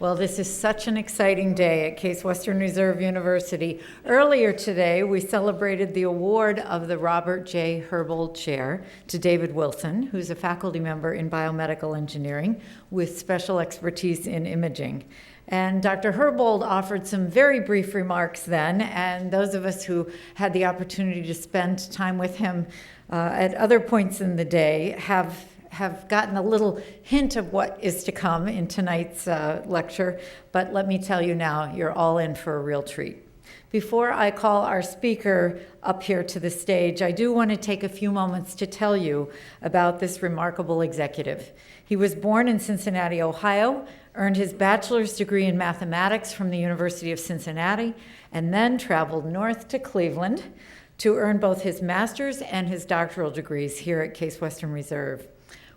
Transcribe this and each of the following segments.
Well, this is such an exciting day at Case Western Reserve University. Earlier today, we celebrated the award of the Robert J. Herbold Chair to David Wilson, who's a faculty member in biomedical engineering with special expertise in imaging. And Dr. Herbold offered some very brief remarks then, and those of us who had the opportunity to spend time with him at other points in the day have gotten a little hint of what is to come in tonight's lecture, but let me tell you now, you're all in for a real treat. Before I call our speaker up here to the stage, I do want to take a few moments to tell you about this remarkable executive. He was born in Cincinnati, Ohio, earned his bachelor's degree in mathematics from the University of Cincinnati, and then traveled north to Cleveland to earn both his master's and his doctoral degrees here at Case Western Reserve.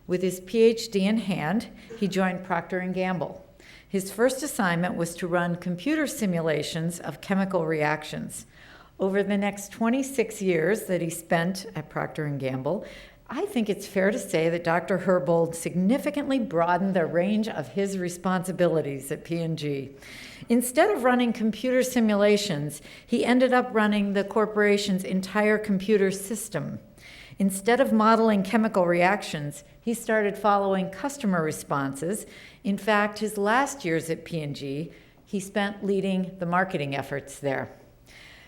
With his PhD in hand, he joined Procter & Gamble. His first assignment was to run computer simulations of chemical reactions. Over the next 26 years that he spent at Procter & Gamble, I think it's fair to say that Dr. Herbold significantly broadened the range of his responsibilities at P&G. Instead of running computer simulations, he ended up running the corporation's entire computer system. Instead of modeling chemical reactions, he started following customer responses. In fact, his last years at P&G, he spent leading the marketing efforts there.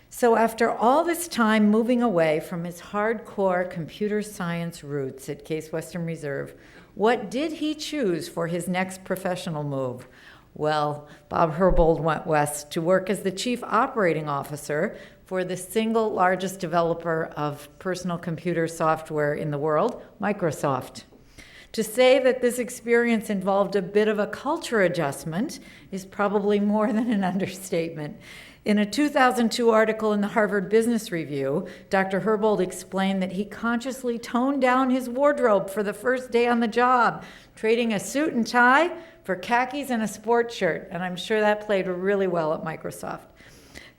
So after all this time moving away from his hardcore computer science roots at Case Western Reserve, what did he choose for his next professional move? Well, Bob Herbold went west to work as the chief operating officer for the single largest developer of personal computer software in the world, Microsoft. To say that this experience involved a bit of a culture adjustment is probably more than an understatement. In a 2002 article in the Harvard Business Review, Dr. Herbold explained that he consciously toned down his wardrobe for the first day on the job, trading a suit and tie for khakis and a sports shirt, and I'm sure that played really well at Microsoft.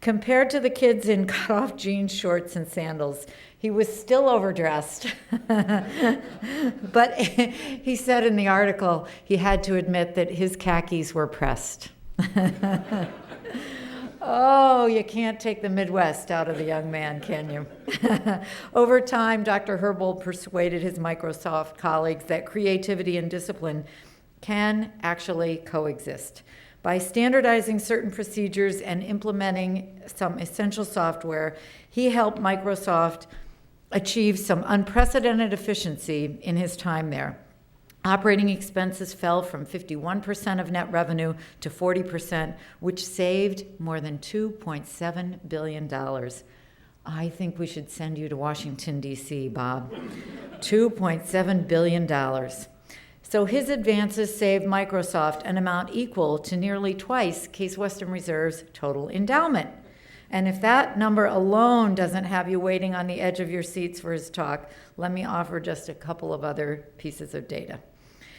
Compared to the kids in cut-off jeans, shorts, and sandals, he was still overdressed. But he said in the article he had to admit that his khakis were pressed. Oh, you can't take the Midwest out of the young man, can you? Over time, Dr. Herbold persuaded his Microsoft colleagues that creativity and discipline can actually coexist. By standardizing certain procedures and implementing some essential software, he helped Microsoft achieve some unprecedented efficiency in his time there. Operating expenses fell from 51% of net revenue to 40%, which saved more than $2.7 billion. I think we should send you to Washington, D.C., Bob. $2.7 billion. So his advances saved Microsoft an amount equal to nearly twice Case Western Reserve's total endowment. And if that number alone doesn't have you waiting on the edge of your seats for his talk, let me offer just a couple of other pieces of data.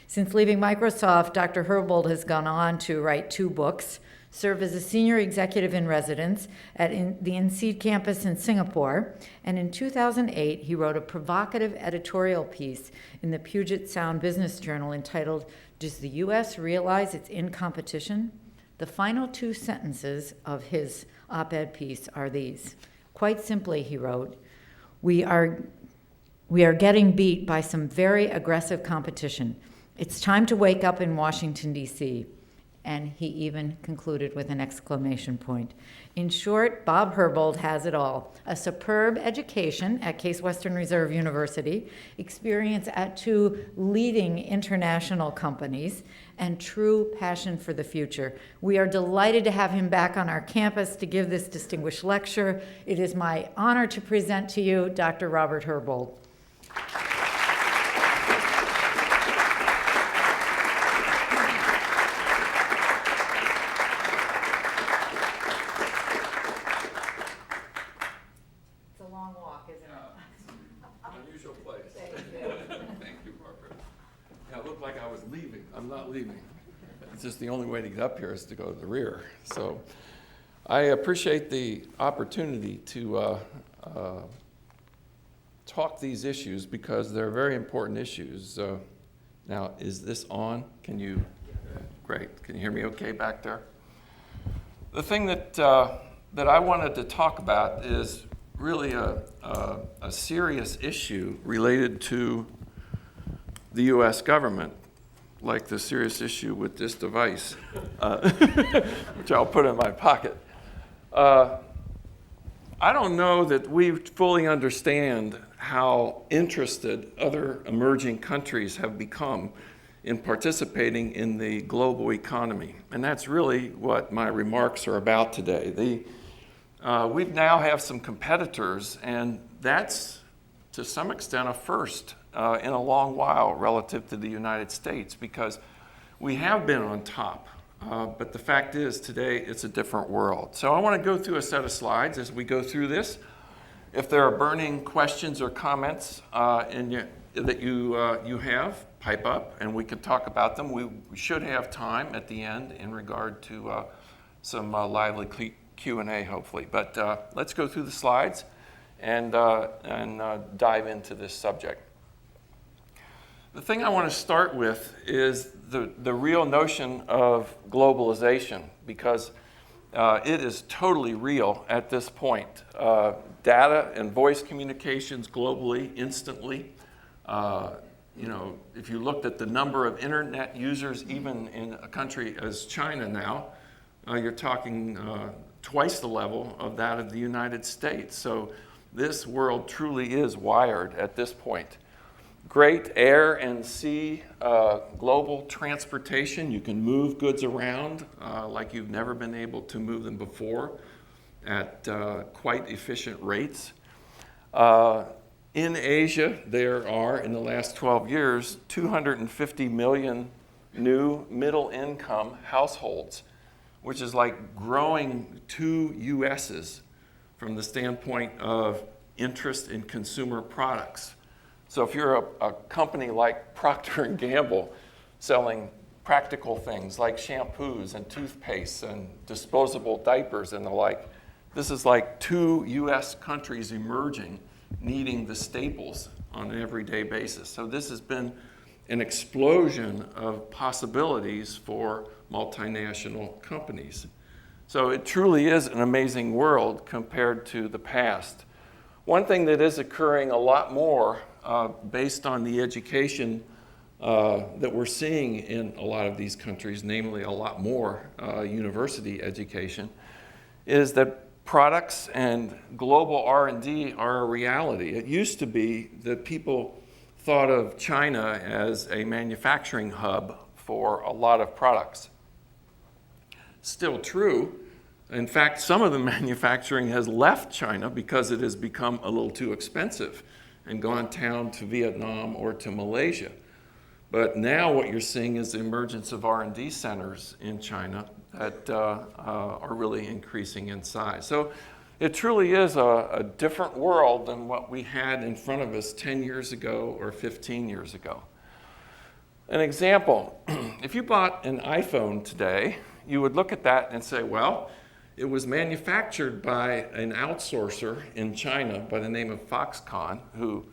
Since leaving Microsoft, Dr. Herbold has gone on to write 2 books, serve as a senior executive in residence at the INSEAD campus in Singapore, and in 2008, he wrote a provocative editorial piece in the Puget Sound Business Journal entitled, "Does the U.S. Realize It's in Competition?" The final 2 sentences of his op-ed piece are these. Quite simply, he wrote, we are getting beat by some very aggressive competition. It's time to wake up in Washington, D.C. And he even concluded with an exclamation point. In short, Bob Herbold has it all. A superb education at Case Western Reserve University, experience at 2 leading international companies, and true passion for the future. We are delighted to have him back on our campus to give this distinguished lecture. It is my honor to present to you Dr. Robert Herbold. It's just the only way to get up here is to go to the rear. So I appreciate the opportunity to talk these issues because they're very important issues. Now, is this on? Can you? Great. Can you hear me okay back there? The thing that I wanted to talk about is really a serious issue related to the U.S. government, like the serious issue with this device, which I'll put in my pocket. I don't know that we fully understand how interested other emerging countries have become in participating in the global economy. And that's really what my remarks are about today. We now have some competitors, and that's to some extent a first in a long while relative to the United States, because we have been on top. But the fact is, today, it's a different world. So I want to go through a set of slides as we go through this. If there are burning questions or comments that you have, pipe up, and we can talk about them. We should have time at the end in regard to some lively Q&A, hopefully. But let's go through the slides and dive into this subject. The thing I want to start with is the real notion of globalization, because it is totally real at this point. Data and voice communications globally, instantly. If you looked at the number of internet users, even in a country as China now, you're talking twice the level of that of the United States. So this world truly is wired at this point. Great air and sea global transportation. You can move goods around like you've never been able to move them before at quite efficient rates. In Asia, there are, in the last 12 years, 250 million new middle-income households, which is like growing 2 USs from the standpoint of interest in consumer products. So if you're a company like Procter & Gamble selling practical things like shampoos and toothpaste and disposable diapers and the like, this is like 2 US countries emerging, needing the staples on an everyday basis. So this has been an explosion of possibilities for multinational companies. So it truly is an amazing world compared to the past. One thing that is occurring a lot more based on the education that we're seeing in a lot of these countries, namely a lot more university education, is that products and global R&D are a reality. It used to be that people thought of China as a manufacturing hub for a lot of products. Still true. In fact, some of the manufacturing has left China because it has become a little too expensive and gone down to Vietnam or to Malaysia. But now what you're seeing is the emergence of R&D centers in China that are really increasing in size. So it truly is a different world than what we had in front of us 10 years ago or 15 years ago. An example, if you bought an iPhone today, you would look at that and say, well, it was manufactured by an outsourcer in China by the name of Foxconn, who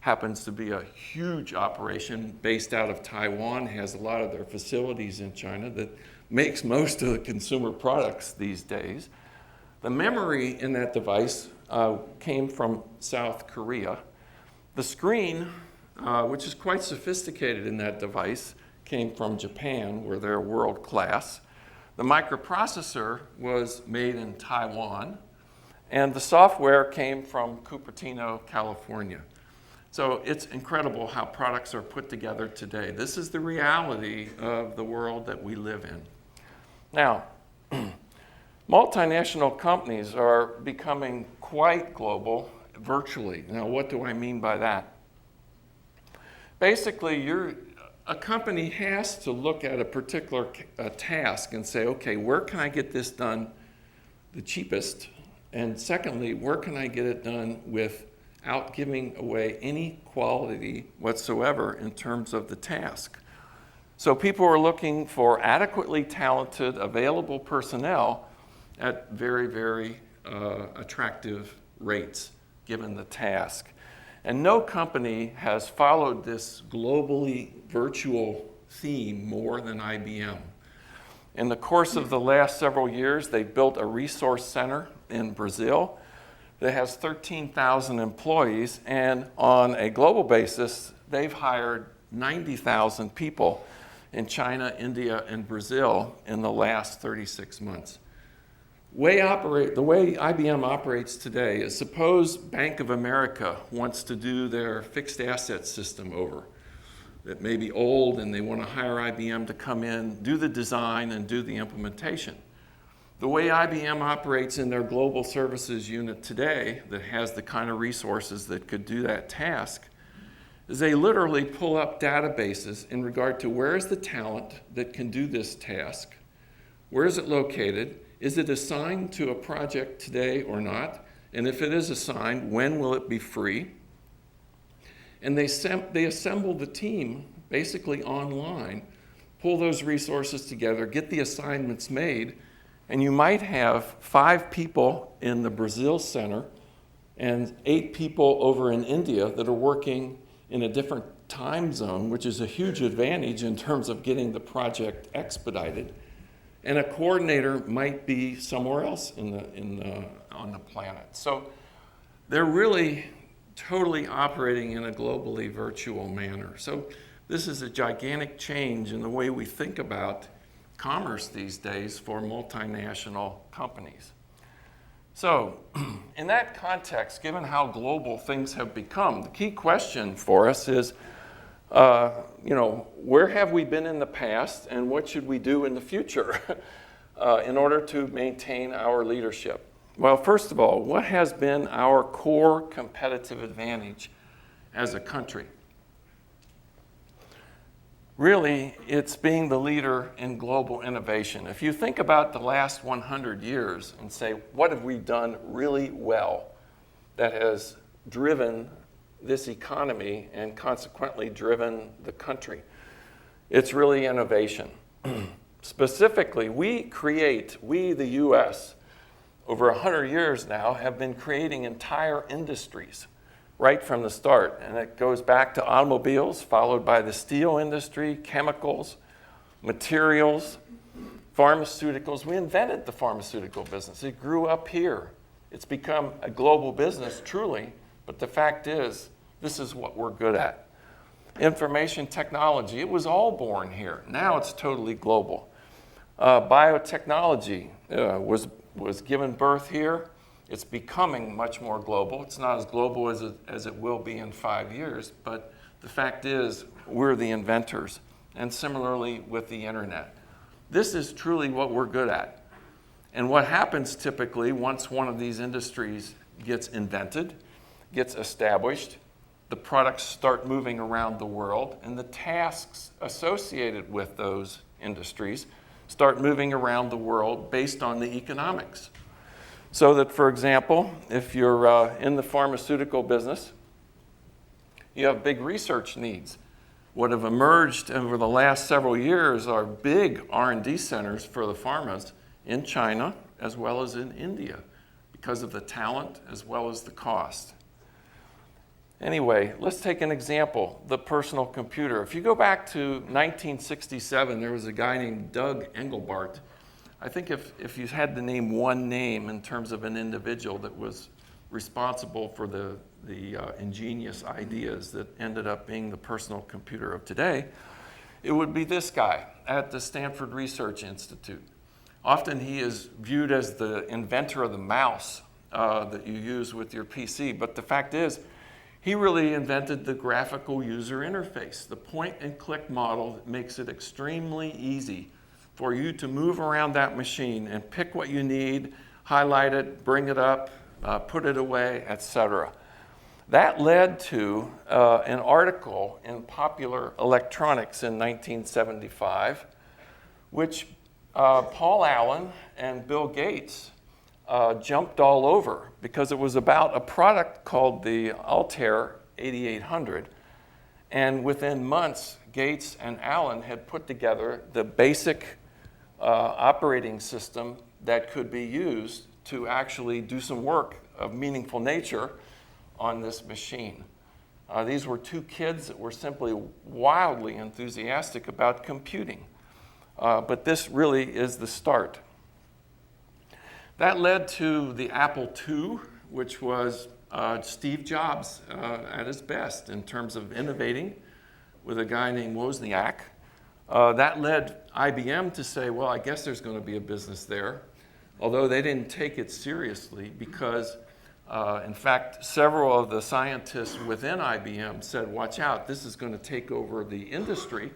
happens to be a huge operation based out of Taiwan, has a lot of their facilities in China that makes most of the consumer products these days. The memory in that device came from South Korea. The screen, which is quite sophisticated in that device, came from Japan, where they're world class. The microprocessor was made in Taiwan, and the software came from Cupertino, California. So it's incredible how products are put together today. This is the reality of the world that we live in. Now, multinational companies are becoming quite global virtually. Now, what do I mean by that? Basically, a company has to look at a particular task and say, okay, where can I get this done the cheapest? And secondly, where can I get it done without giving away any quality whatsoever in terms of the task? So people are looking for adequately talented, available personnel at very, very attractive rates, given the task. And no company has followed this globally virtual theme more than IBM. In the course of the last several years, they built a resource center in Brazil that has 13,000 employees, and on a global basis, they've hired 90,000 people in China, India, and Brazil in the last 36 months. The way IBM operates today is, suppose Bank of America wants to do their fixed asset system over. That may be old and they want to hire IBM to come in, do the design, and do the implementation. The way IBM operates in their global services unit today, that has the kind of resources that could do that task, is they literally pull up databases in regard to where is the talent that can do this task, where is it located, is it assigned to a project today or not, and if it is assigned, when will it be free? And they assemble the team basically online, pull those resources together, get the assignments made, and you might have 5 people in the Brazil center and 8 people over in India that are working in a different time zone, which is a huge advantage in terms of getting the project expedited. And a coordinator might be somewhere else on the planet. So they're really totally operating in a globally virtual manner. So this is a gigantic change in the way we think about commerce these days for multinational companies. So in that context, given how global things have become, the key question for us is, where have we been in the past and what should we do in the future in order to maintain our leadership? Well, first of all, what has been our core competitive advantage as a country? Really, it's being the leader in global innovation. If you think about the last 100 years and say, what have we done really well that has driven this economy and consequently driven the country? It's really innovation. Specifically, we, the US, over 100 years now, have been creating entire industries right from the start. And it goes back to automobiles, followed by the steel industry, chemicals, materials, pharmaceuticals. We invented the pharmaceutical business. It grew up here. It's become a global business, truly. But the fact is, this is what we're good at. Information technology, it was all born here. Now it's totally global. Biotechnology was given birth here. It's becoming much more global. It's not as global as it will be in 5 years, but the fact is we're the inventors. And similarly with the internet. This is truly what we're good at. And what happens typically once one of these industries gets invented, gets established, the products start moving around the world, and the tasks associated with those industries start moving around the world based on the economics. So that, for example, if you're in the pharmaceutical business, you have big research needs. What have emerged over the last several years are big R&D centers for the pharmas in China as well as in India because of the talent as well as the cost. Anyway, let's take an example, the personal computer. If you go back to 1967, there was a guy named Doug Engelbart. I think if you had to name one name in terms of an individual that was responsible for the ingenious ideas that ended up being the personal computer of today, it would be this guy at the Stanford Research Institute. Often he is viewed as the inventor of the mouse that you use with your PC, but the fact is, he really invented the graphical user interface, the point-and-click model that makes it extremely easy for you to move around that machine and pick what you need, highlight it, bring it up, put it away, etc. That led to an article in Popular Electronics in 1975, which Paul Allen and Bill Gates jumped all over because it was about a product called the Altair 8800. And within months, Gates and Allen had put together the basic operating system that could be used to actually do some work of meaningful nature on this machine. These were two kids that were simply wildly enthusiastic about computing. But this really is the start. That led to the Apple II, which was Steve Jobs at his best in terms of innovating with a guy named Wozniak. That led IBM to say, well, I guess there's going to be a business there, although they didn't take it seriously because, in fact, several of the scientists within IBM said, watch out, this is going to take over the industry.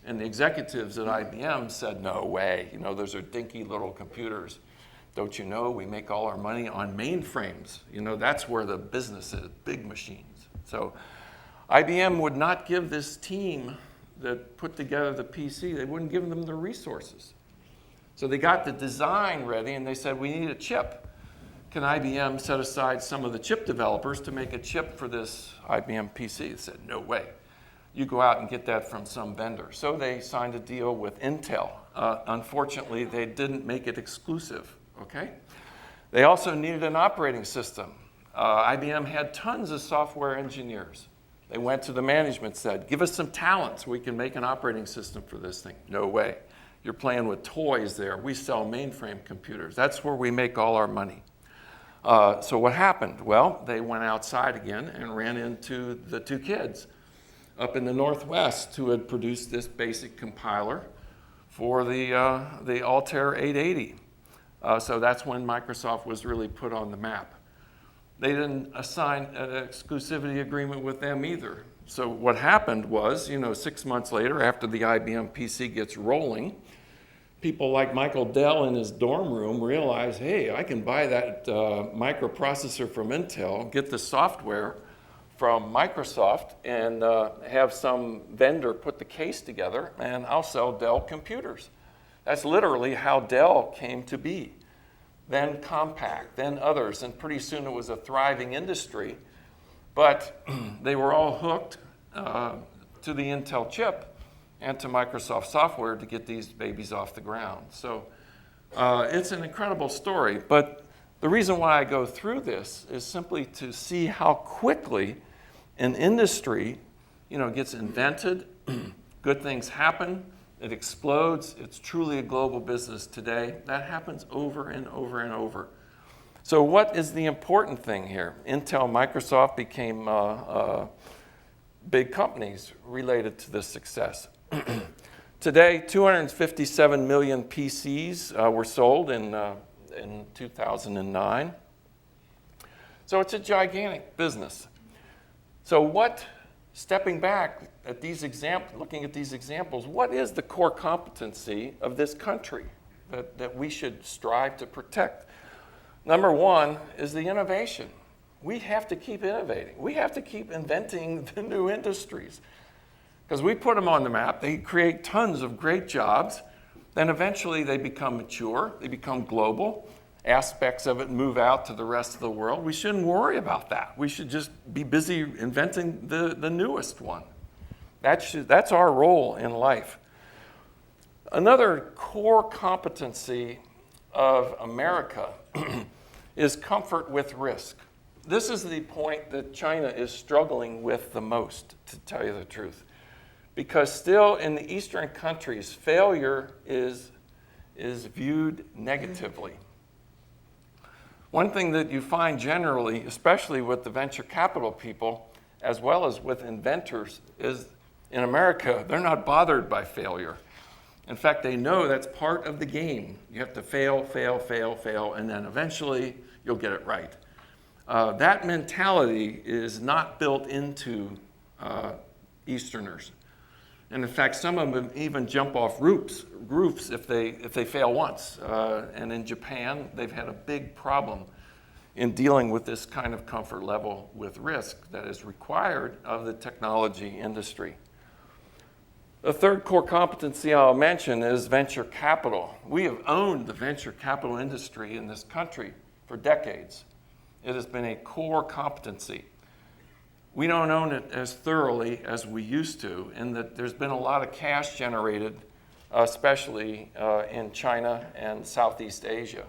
And the executives at IBM said, no way, those are dinky little computers. Don't you know we make all our money on mainframes? That's where the business is, big machines. So IBM would not give this team that put together the PC, they wouldn't give them the resources. So they got the design ready and they said, we need a chip. Can IBM set aside some of the chip developers to make a chip for this IBM PC? They said, no way. You go out and get that from some vendor. So they signed a deal with Intel. Unfortunately, they didn't make it exclusive. Okay? They also needed an operating system. IBM had tons of software engineers. They went to the management, said, give us some talent so we can make an operating system for this thing. No way. You're playing with toys there. We sell mainframe computers. That's where we make all our money. So what happened? Well, they went outside again and ran into the two kids up in the Northwest who had produced this basic compiler for the Altair 880. So that's when Microsoft was really put on the map. They didn't assign an exclusivity agreement with them either. So what happened was, 6 months later, after the IBM PC gets rolling, people like Michael Dell in his dorm room realize, hey, I can buy that microprocessor from Intel, get the software from Microsoft, and have some vendor put the case together, and I'll sell Dell computers. That's literally how Dell came to be. Then Compaq, then others, and pretty soon it was a thriving industry. But they were all hooked to the Intel chip and to Microsoft software to get these babies off the ground. So it's an incredible story. But the reason why I go through this is simply to see how quickly an industry gets invented, good things happen, it explodes. It's truly a global business today. That happens over and over and over. So what is the important thing here? Intel, Microsoft became big companies related to this success. Today, 257 million PCs were sold in 2009. So it's a gigantic business. So stepping back at looking at these examples, what is the core competency of this country that we should strive to protect? Number one is the innovation. We have to keep innovating. We have to keep inventing the new industries. Because we put them on the map, they create tons of great jobs, then eventually they become mature, they become global, aspects of it move out to the rest of the world. We shouldn't worry about that. We should just be busy inventing the newest one. That's our role in life. Another core competency of America is comfort with risk. This is the point that China is struggling with the most, to tell you the truth. Because still in the Eastern countries, failure is viewed negatively. One thing that you find generally, especially with the venture capital people, as well as with inventors, is in America, they're not bothered by failure. In fact, they know that's part of the game. You have to fail, fail, fail, fail, and then eventually you'll get it right. That mentality is not built into Easterners. And in fact, some of them even jump off roofs if they fail once. And in Japan, they've had a big problem in dealing with this kind of comfort level with risk that is required of the technology industry. The third core competency I'll mention is venture capital. We have owned the venture capital industry in this country for decades. It has been a core competency. We don't own it as thoroughly as we used to, in that there's been a lot of cash generated, especially in China and Southeast Asia.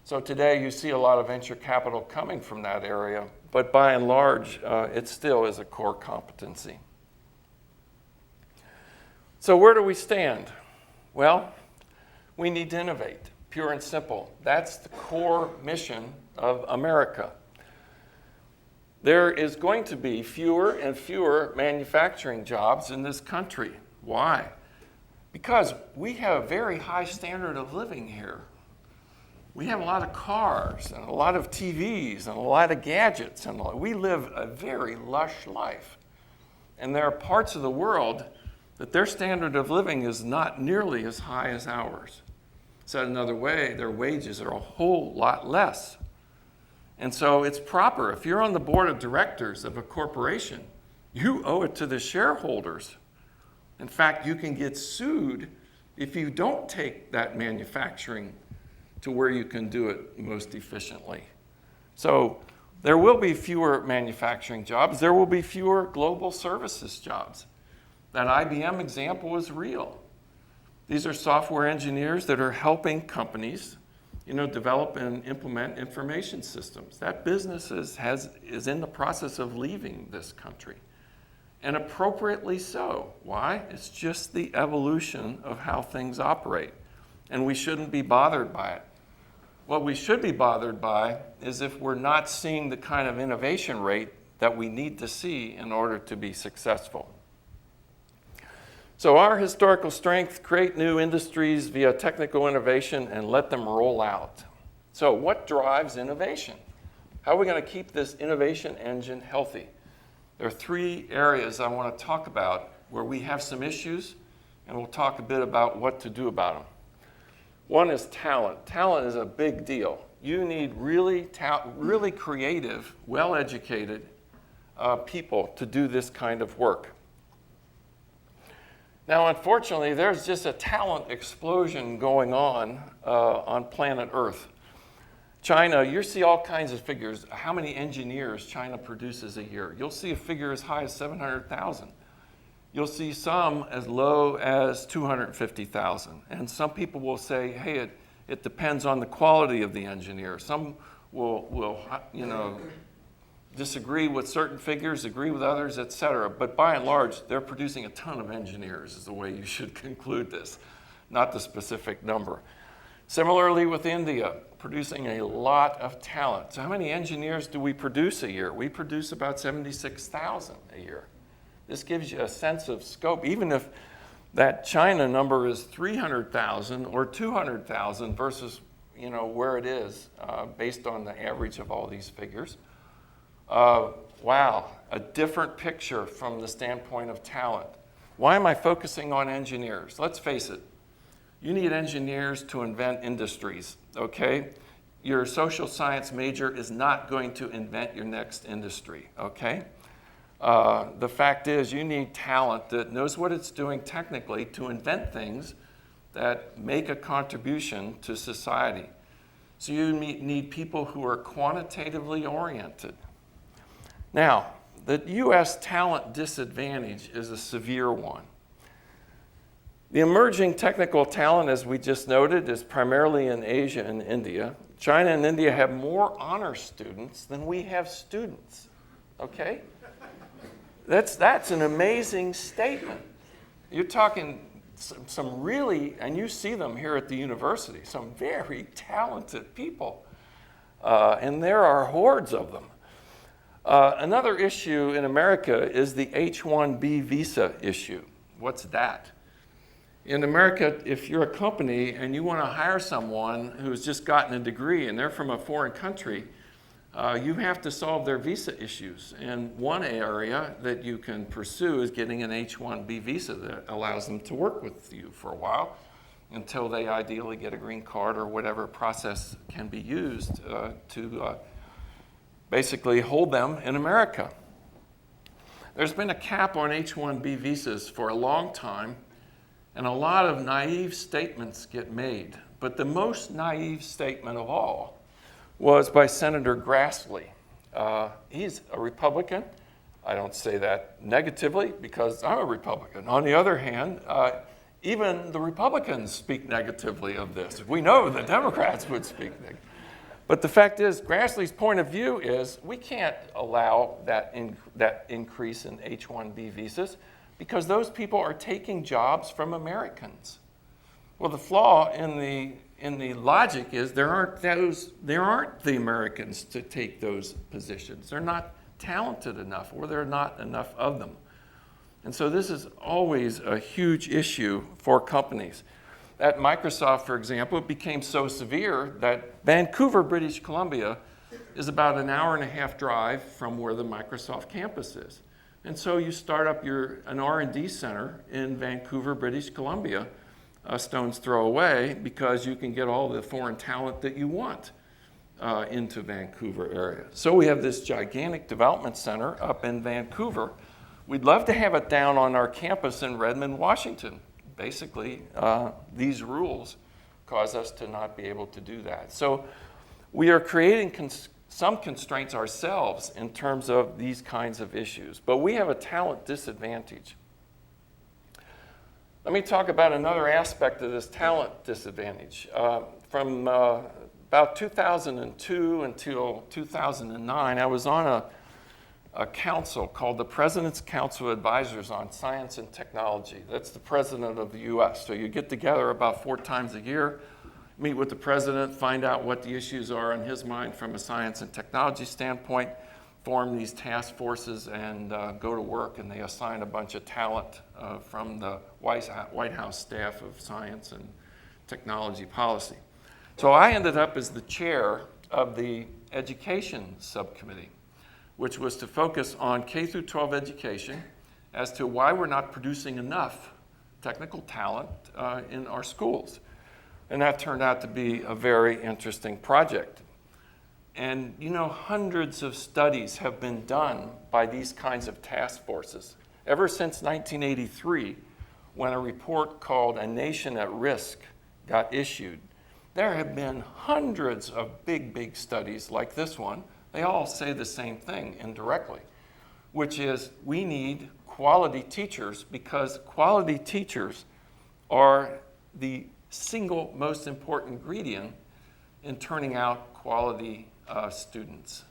So today you see a lot of venture capital coming from that area, but by and large, it still is a core competency. So where do we stand? Well, we need to innovate, pure and simple. That's the core mission of America. There is going to be fewer and fewer manufacturing jobs in this country. Why? Because we have a very high standard of living here. We have a lot of cars and a lot of TVs and a lot of gadgets, and we live a very lush life. And there are parts of the world that their standard of living is not nearly as high as ours. Said another way, their wages are a whole lot less. And so it's proper, if you're on the board of directors of a corporation, you owe it to the shareholders. In fact, you can get sued if you don't take that manufacturing to where you can do it most efficiently. So there will be fewer manufacturing jobs. There will be fewer global services jobs. That IBM example is real. These are software engineers that are helping companies, develop and implement information systems. That business is in the process of leaving this country. And appropriately so. Why? It's just the evolution of how things operate. And we shouldn't be bothered by it. What we should be bothered by is if we're not seeing the kind of innovation rate that we need to see in order to be successful. So our historical strength, create new industries via technical innovation and let them roll out. So what drives innovation? How are we going to keep this innovation engine healthy? There are three areas I want to talk about where we have some issues, and we'll talk a bit about what to do about them. One is talent. Talent is a big deal. You need really creative, well-educated people to do this kind of work. Now, unfortunately, there's just a talent explosion going on planet Earth. China, you see all kinds of figures, how many engineers China produces a year. You'll see a figure as high as 700,000. You'll see some as low as 250,000. And some people will say, hey, it depends on the quality of the engineer. Some will disagree with certain figures, agree with others, et cetera. But by and large, they're producing a ton of engineers is the way you should conclude this, not the specific number. Similarly with India, producing a lot of talent. So how many engineers do we produce a year? We produce about 76,000 a year. This gives you a sense of scope, even if that China number is 300,000 or 200,000 versus where it is based on the average of all these figures. Wow, a different picture from the standpoint of talent. Why am I focusing on engineers? Let's face it, you need engineers to invent industries, okay? Your social science major is not going to invent your next industry, okay? The fact is you need talent that knows what it's doing technically to invent things that make a contribution to society. So you need people who are quantitatively oriented. Now, the U.S. talent disadvantage is a severe one. The emerging technical talent, as we just noted, is primarily in Asia and India. China and India have more honor students than we have students, okay? That's an amazing statement. You're talking some really, and you see them here at the university, some very talented people. And there are hordes of them. Another issue in America is the H1B Visa issue. What's that? In America, if you're a company and you want to hire someone who's just gotten a degree and they're from a foreign country, you have to solve their visa issues. And one area that you can pursue is getting an H1B visa that allows them to work with you for a while until they ideally get a green card or whatever process can be used to basically hold them in America. There's been a cap on H1B visas for a long time, and a lot of naive statements get made. But the most naive statement of all was by Senator Grassley. He's a Republican. I don't say that negatively because I'm a Republican. On the other hand, even the Republicans speak negatively of this. We know the Democrats would speak negatively. But the fact is, Grassley's point of view is we can't allow that increase in H-1B visas because those people are taking jobs from Americans. Well, the flaw in the logic is there aren't the Americans to take those positions. They're not talented enough, or there are not enough of them. And so this is always a huge issue for companies. At Microsoft, for example, it became so severe that Vancouver, British Columbia, is about an hour-and-a-half drive from where the Microsoft campus is. And so you start up an R&D center in Vancouver, British Columbia, a stone's throw away, because you can get all the foreign talent that you want into Vancouver area. So we have this gigantic development center up in Vancouver. We'd love to have it down on our campus in Redmond, Washington. Basically, these rules cause us to not be able to do that. So we are creating some constraints ourselves in terms of these kinds of issues, but we have a talent disadvantage. Let me talk about another aspect of this talent disadvantage. From about 2002 until 2009, I was on a council called the President's Council of Advisors on Science and Technology. That's the president of the US. So you get together about 4 times a year, meet with the president, find out what the issues are in his mind from a science and technology standpoint, form these task forces, and go to work, and they assign a bunch of talent from the White House staff of science and technology policy. So I ended up as the chair of the education subcommittee, which was to focus on K-12 education as to why we're not producing enough technical talent in our schools. And that turned out to be a very interesting project. And you know, hundreds of studies have been done by these kinds of task forces ever since 1983, when a report called A Nation at Risk got issued. There have been hundreds of big studies like this one. They all say the same thing indirectly, which is we need quality teachers, because quality teachers are the single most important ingredient in turning out quality students.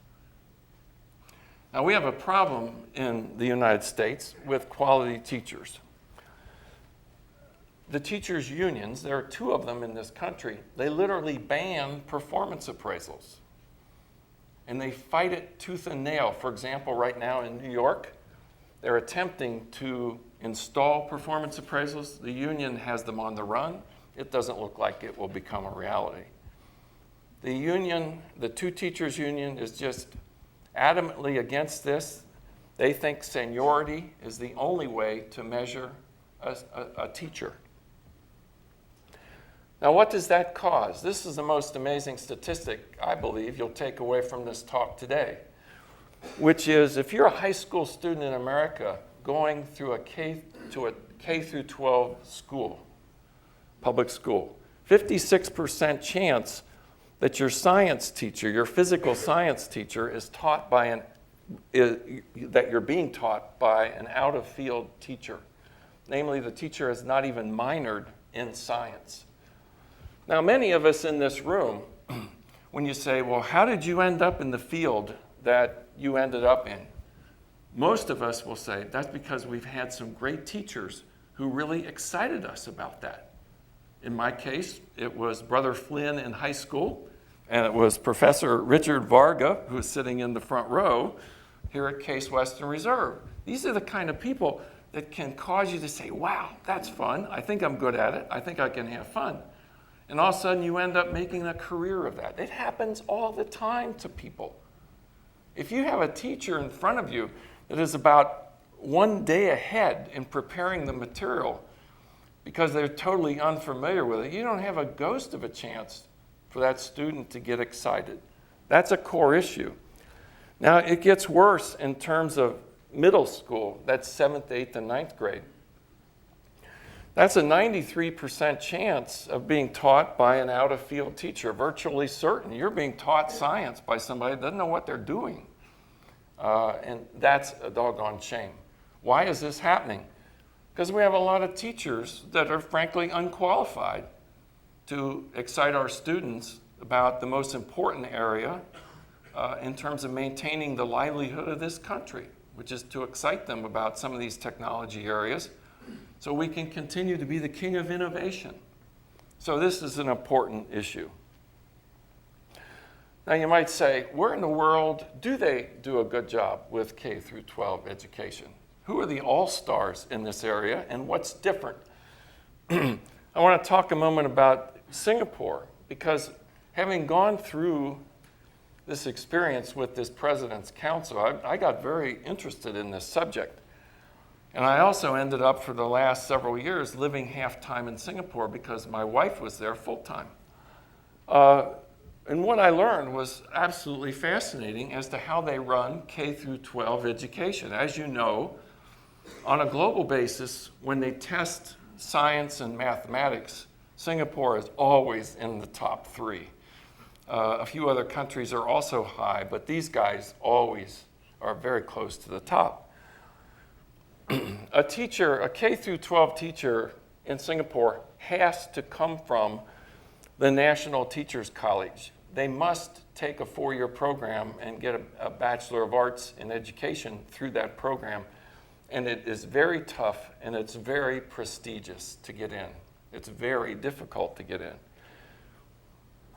Now, we have a problem in the United States with quality teachers. The teachers' unions, there are 2 of them in this country, they literally ban performance appraisals. And they fight it tooth and nail. For example, right now in New York, they're attempting to install performance appraisals. The union has them on the run. It doesn't look like it will become a reality. The union, the 2 teachers union, is just adamantly against this. They think seniority is the only way to measure a teacher. Now, what does that cause? This is the most amazing statistic, I believe, you'll take away from this talk today, which is if you're a high school student in America going through a K-12 school, public school, 56% chance that your science teacher, your physical science teacher, is taught by that you're being taught by an out-of-field teacher. Namely, the teacher has not even minored in science. Now, many of us in this room, when you say, well, how did you end up in the field that you ended up in? Most of us will say, that's because we've had some great teachers who really excited us about that. In my case, it was Brother Flynn in high school, and it was Professor Richard Varga, who is sitting in the front row here at Case Western Reserve. These are the kind of people that can cause you to say, wow, that's fun. I think I'm good at it. I think I can have fun. And all of a sudden, you end up making a career of that. It happens all the time to people. If you have a teacher in front of you that is about 1 day ahead in preparing the material because they're totally unfamiliar with it, you don't have a ghost of a chance for that student to get excited. That's a core issue. Now, it gets worse in terms of middle school. That's 7th, 8th, and 9th grade. That's a 93% chance of being taught by an out-of-field teacher, virtually certain. You're being taught science by somebody that doesn't know what they're doing. And that's a doggone shame. Why is this happening? Because we have a lot of teachers that are frankly unqualified to excite our students about the most important area in terms of maintaining the livelihood of this country, which is to excite them about some of these technology areas so we can continue to be the king of innovation. So this is an important issue. Now you might say, where in the world do they do a good job with K through 12 education? Who are the all-stars in this area and what's different? I want to talk a moment about Singapore because having gone through this experience with this President's Council, I got very interested in this subject. And I also ended up for the last several years living half-time in Singapore because my wife was there full-time. And what I learned was absolutely fascinating as to how they run K through 12 education. As you know, on a global basis, when they test science and mathematics, Singapore is always in the top 3. A few other countries are also high, but these guys always are very close to the top. A teacher, a K through 12 teacher in Singapore has to come from the National Teachers College. They must take a 4-year program and get a Bachelor of Arts in Education through that program. And it is very tough and it's very prestigious to get in. It's very difficult to get in.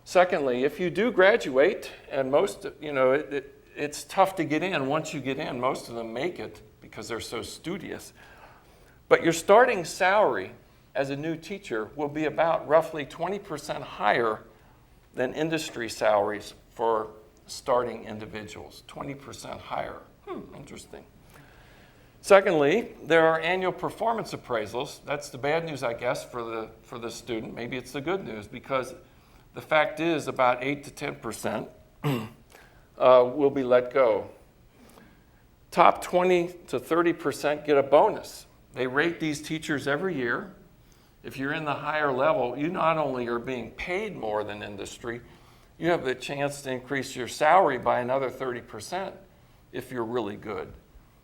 Secondly, if you do graduate, and most, it's tough to get in. Once you get in, most of them make it because they're so studious. But your starting salary as a new teacher will be about roughly 20% higher than industry salaries for starting individuals, 20% higher. Interesting. Secondly, there are annual performance appraisals. That's the bad news, I guess, for the student. Maybe it's the good news because the fact is about 8 to 10% will be let go. Top 20 to 30% get a bonus. They rate these teachers every year. If you're in the higher level, you not only are being paid more than industry, you have the chance to increase your salary by another 30% if you're really good.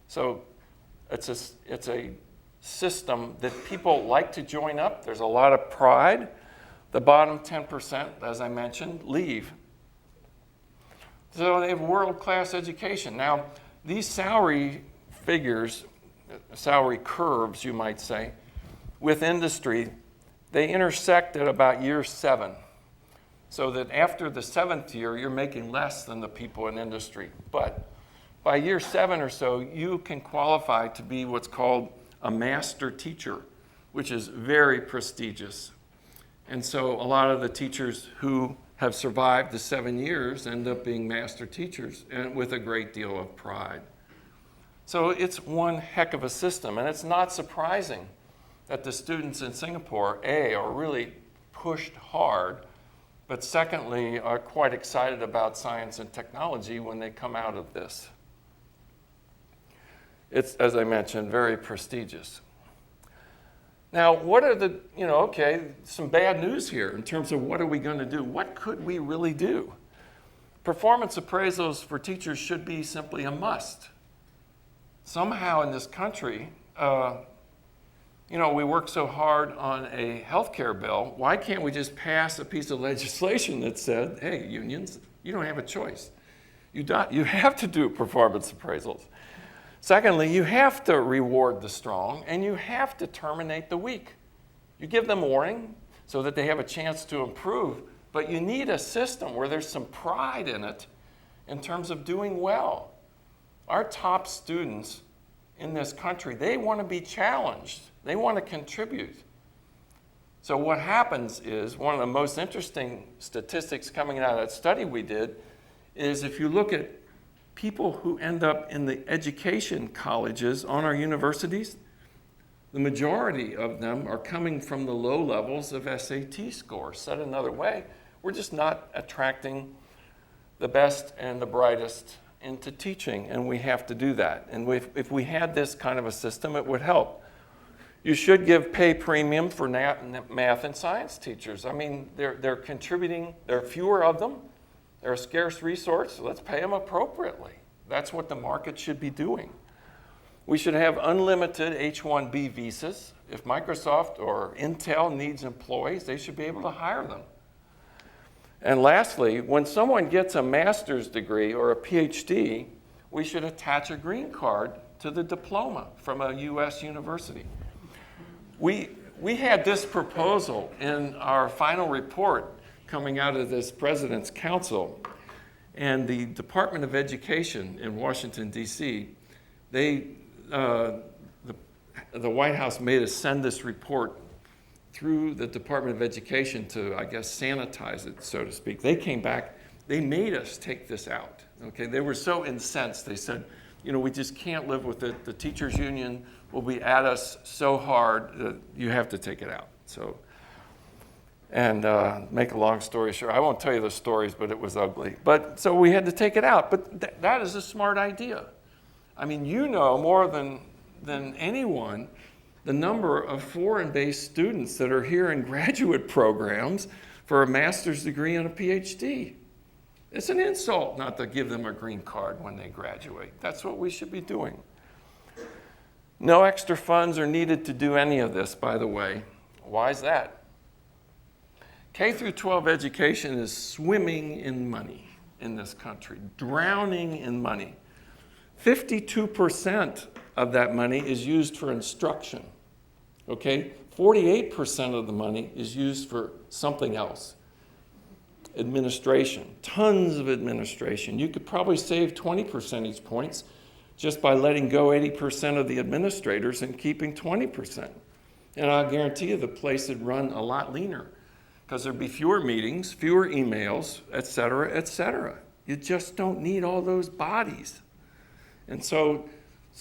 So it's a system that people like to join up. There's a lot of pride. The bottom 10%, as I mentioned, leave. So they have world-class education. Now, these salary figures, salary curves, you might say, with industry, they intersect at about year 7. So that after the 7th year, you're making less than the people in industry. But by year 7 or so, you can qualify to be what's called a master teacher, which is very prestigious. And so a lot of the teachers who have survived the 7 years end up being master teachers and with a great deal of pride. So it's one heck of a system, and it's not surprising that the students in Singapore, A, are really pushed hard, but secondly, are quite excited about science and technology when they come out of this. It's, as I mentioned, very prestigious. Now, what are the, some bad news here in terms of what are we going to do? What could we really do? Performance appraisals for teachers should be simply a must. Somehow in this country, we work so hard on a health care bill. Why can't we just pass a piece of legislation that said, hey, unions, you don't have a choice. You have to do performance appraisals. Secondly, you have to reward the strong and you have to terminate the weak. You give them warning so that they have a chance to improve, but you need a system where there's some pride in it in terms of doing well. Our top students in this country, they want to be challenged. They want to contribute. So what happens is, one of the most interesting statistics coming out of that study we did is if you look at people who end up in the education colleges on our universities, the majority of them are coming from the low levels of SAT scores. Said another way, we're just not attracting the best and the brightest into teaching, and we have to do that. And if we had this kind of a system, it would help. You should give pay premium for math and science teachers. I mean, they're contributing, there are fewer of them, they're a scarce resource, so let's pay them appropriately. That's what the market should be doing. We should have unlimited H1B visas. If Microsoft or Intel needs employees, they should be able to hire them. And lastly, when someone gets a master's degree or a PhD, we should attach a green card to the diploma from a US university. We we had this proposal in our final report coming out of this President's Council, and the Department of Education in Washington, D.C., the White House made us send this report through the Department of Education to, I guess, sanitize it, so to speak. They came back, they made us take this out, okay? They were so incensed, they said, you know, we just can't live with it. The teachers union will be at us so hard that you have to take it out. So, and make a long story short, I won't tell you the stories, but it was ugly. But so we had to take it out, but that is a smart idea. I mean, you know more than anyone the number of foreign-based students that are here in graduate programs for a master's degree and a PhD. It's an insult not to give them a green card when they graduate. That's what we should be doing. No extra funds are needed to do any of this, by the way. Why is that? K-12 education is swimming in money in this country, drowning in money. 52% of that money is used for instruction, okay? 48% of the money is used for something else. Administration, tons of administration. You could probably save 20 percentage points just by letting go 80% of the administrators and keeping 20%. And I'll guarantee you the place would run a lot leaner because there'd be fewer meetings, fewer emails, et cetera, et cetera. You just don't need all those bodies. And so,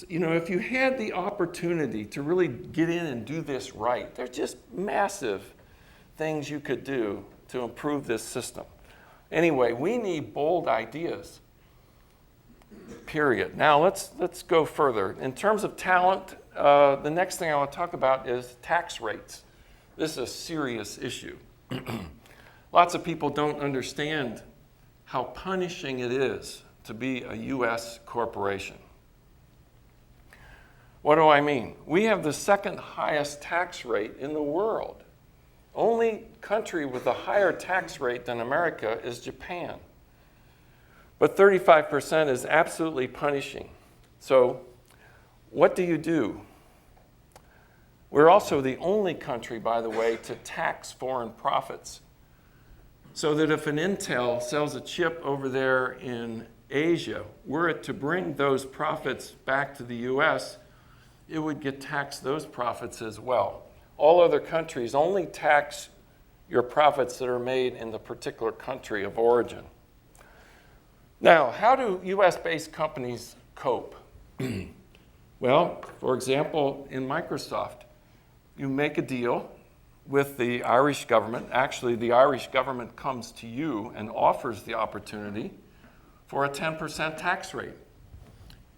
you know, if you had the opportunity to really get in and do this right, there's just massive things you could do to improve this system. Anyway, we need bold ideas, period. Now, let's go further. In terms of talent, the next thing I want to talk about is tax rates. This is a serious issue. Lots of people don't understand how punishing it is to be a U.S. corporation. What do I mean? We have the second highest tax rate in the world. Only country with a higher tax rate than America is Japan. But 35% is absolutely punishing. So what do you do? We're also the only country, by the way, to tax foreign profits. So that if an Intel sells a chip over there in Asia, were it to bring those profits back to the US, it would get taxed those profits as well. All other countries only tax your profits that are made in the particular country of origin. Now, how do US-based companies cope? Well, for example, in Microsoft, you make a deal with the Irish government. Actually, the Irish government comes to you and offers the opportunity for a 10% tax rate.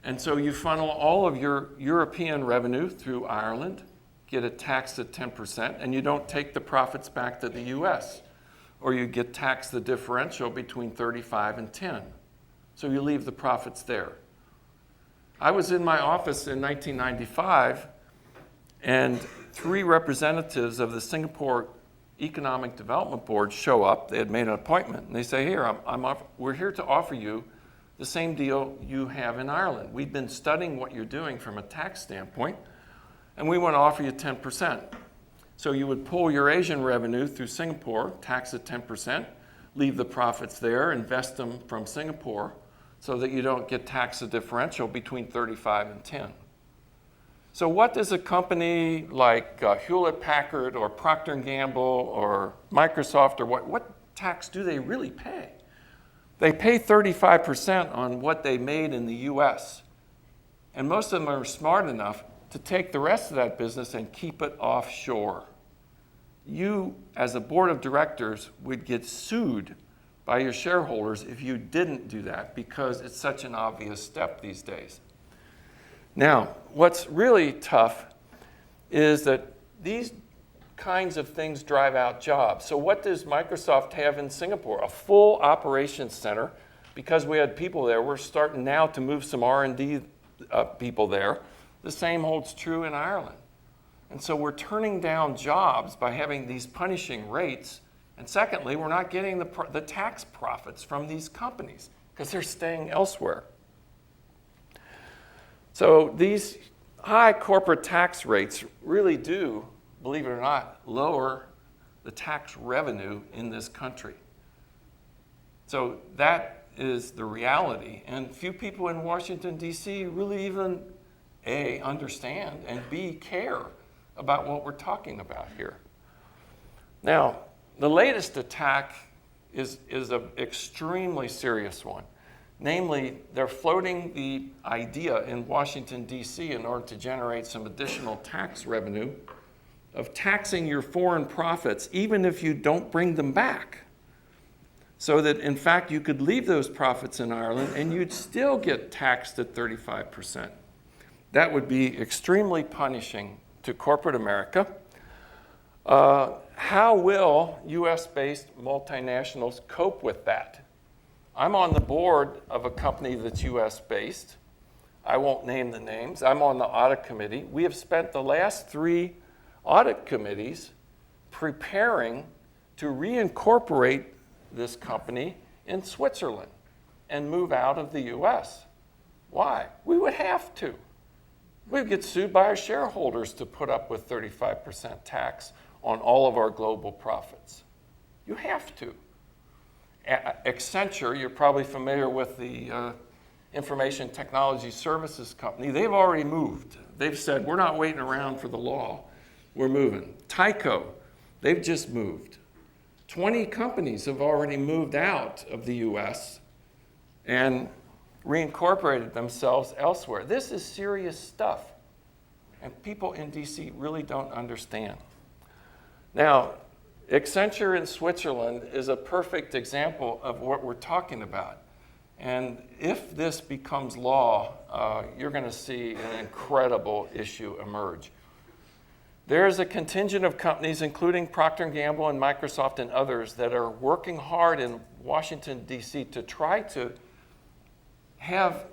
And so you funnel all of your European revenue through Ireland, get it taxed at 10%, and you don't take the profits back to the US, or you get taxed the differential between 35 and 10. So you leave the profits there. I was in my office in 1995, and 3 representatives of the Singapore Economic Development Board show up. They had made an appointment, and they say, here, we're here to offer you the same deal you have in Ireland. We've been studying what you're doing from a tax standpoint, and we want to offer you 10%. So you would pull your Asian revenue through Singapore, tax at 10%, leave the profits there, invest them from Singapore, so that you don't get taxed the differential between 35 and 10. So what does a company like Hewlett-Packard or Procter & Gamble or Microsoft, or what tax do they really pay? They pay 35% on what they made in the US. And most of them are smart enough to take the rest of that business and keep it offshore. You, as a board of directors, would get sued by your shareholders if you didn't do that, because it's such an obvious step these days. Now, what's really tough is that these kinds of things drive out jobs. So what does Microsoft have in Singapore? A full operations center. Because we had people there, we're starting now to move some R&D people there. The same holds true in Ireland. And so we're turning down jobs by having these punishing rates. And secondly, we're not getting the tax profits from these companies because they're staying elsewhere. So these high corporate tax rates really do believe it or not, lower the tax revenue in this country. So that is the reality. And few people in Washington, D.C. really even, A, understand, and B, care about what we're talking about here. Now, the latest attack is an extremely serious one. Namely, they're floating the idea in Washington, D.C. in order to generate some additional tax revenue of taxing your foreign profits even if you don't bring them back. So that, in fact, you could leave those profits in Ireland and you'd still get taxed at 35%. That would be extremely punishing to corporate America. How will US-based multinationals cope with that? I'm on the board of a company that's US-based. I won't name the names. I'm on the audit committee. We have spent the last 3 audit committees preparing to reincorporate this company in Switzerland and move out of the US. Why? We would have to. We'd get sued by our shareholders to put up with 35% tax on all of our global profits. You have to. Accenture, you're probably familiar with the information technology services company. They've already moved. They've said, we're not waiting around for the law. We're moving. Tyco, they've just moved. 20 companies have already moved out of the US and reincorporated themselves elsewhere. This is serious stuff, and people in DC really don't understand. Now, Accenture in Switzerland is a perfect example of what we're talking about. And if this becomes law, you're going to see an incredible issue emerge. There is a contingent of companies, including Procter & Gamble and Microsoft and others, that are working hard in Washington, D.C. to try to have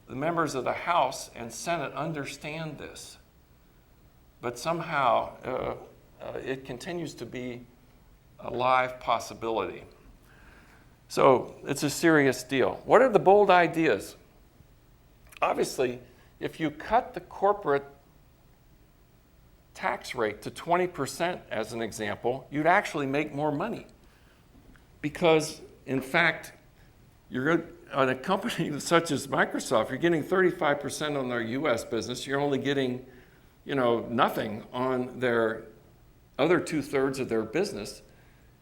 the members of the House and Senate understand this. But somehow it continues to be a live possibility. So it's a serious deal. What are the bold ideas? Obviously, if you cut the corporate tax rate to 20%, as an example, you'd actually make more money. Because, in fact, you're on a company such as Microsoft, you're getting 35% on their US business. You're only getting, nothing on their other 2/3 of their business.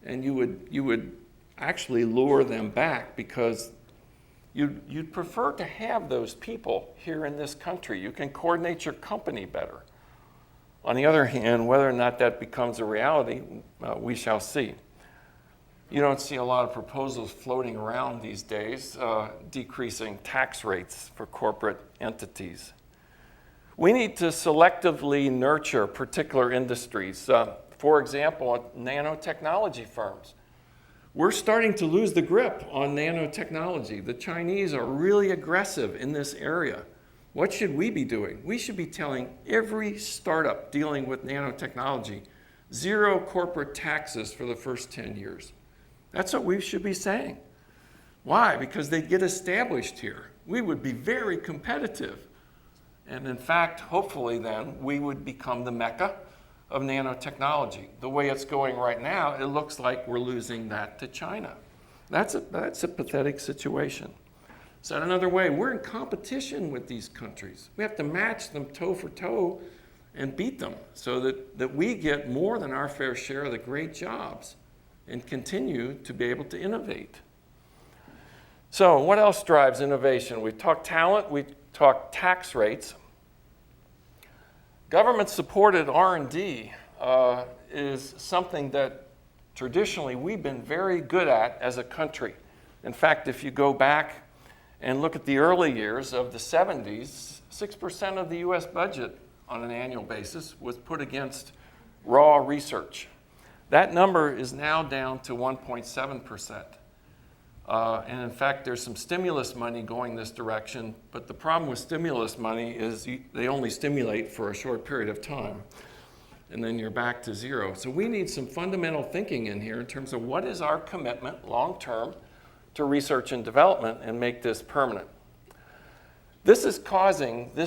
And you would actually lure them back because you'd prefer to have those people here in this country. You can coordinate your company better. On the other hand, whether or not that becomes a reality, we shall see. You don't see a lot of proposals floating around these days decreasing tax rates for corporate entities. We need to selectively nurture particular industries. For example, nanotechnology firms. We're starting to lose the grip on nanotechnology. The Chinese are really aggressive in this area. What should we be doing? We should be telling every startup dealing with nanotechnology, 0 corporate taxes for the first 10 years. That's what we should be saying. Why? Because they get established here. We would be very competitive. And in fact, hopefully then, we would become the mecca of nanotechnology. The way it's going right now, it looks like we're losing that to China. That's a pathetic situation. Said another way, we're in competition with these countries. We have to match them toe for toe and beat them so that we get more than our fair share of the great jobs and continue to be able to innovate. So what else drives innovation? We've talked talent, we've talked tax rates. Government-supported R&D is something that traditionally we've been very good at as a country. In fact, if you go back and look at the early years of the 70s, 6% of the US budget on an annual basis was put against raw research. That number is now down to 1.7%. And in fact, there's some stimulus money going this direction, but the problem with stimulus money is they only stimulate for a short period of time, and then you're back to 0. So we need some fundamental thinking in here in terms of what is our commitment long-term to research and development and make this permanent. This